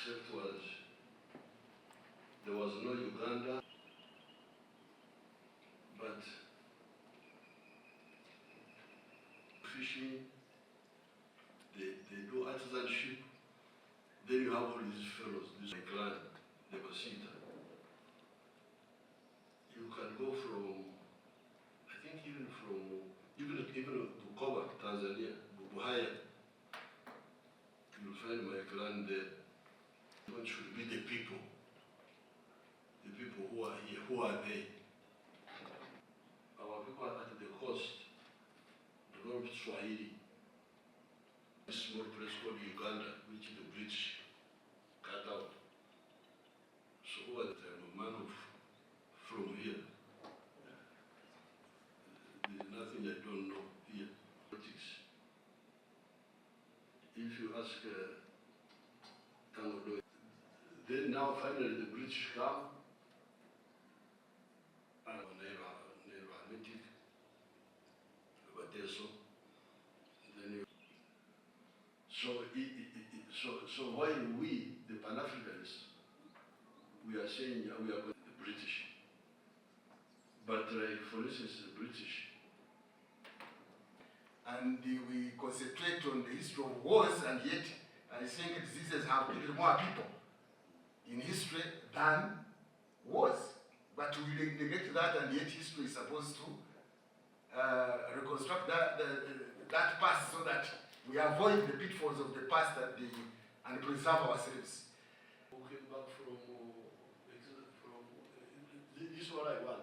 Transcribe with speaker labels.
Speaker 1: except there was no Uganda, but fishing, they do artisanship. Then you have all these fellows, this clan, the Basita. You can go from, I think even to Bukoba, Tanzania, Buhaya. You'll find my clan there. What should be the people who are here, who are they? Our people are at the coast, the North Swahili, a small place called Uganda, which the British cut out. So who are the man from here? There's nothing I don't know here. Politics. If you ask Tangodo, then now finally the British come and Neva-Atlantic, Bateso. Then so why we, the Pan-Africanists, we are saying we are the British, but like for instance the British,
Speaker 2: and we concentrate on the history of wars, and yet I think diseases have killed more people in history than wars. But we neglect that, and yet history is supposed to reconstruct that past so that we avoid the pitfalls of the past and preserve ourselves.
Speaker 1: Who came back from this is what I want.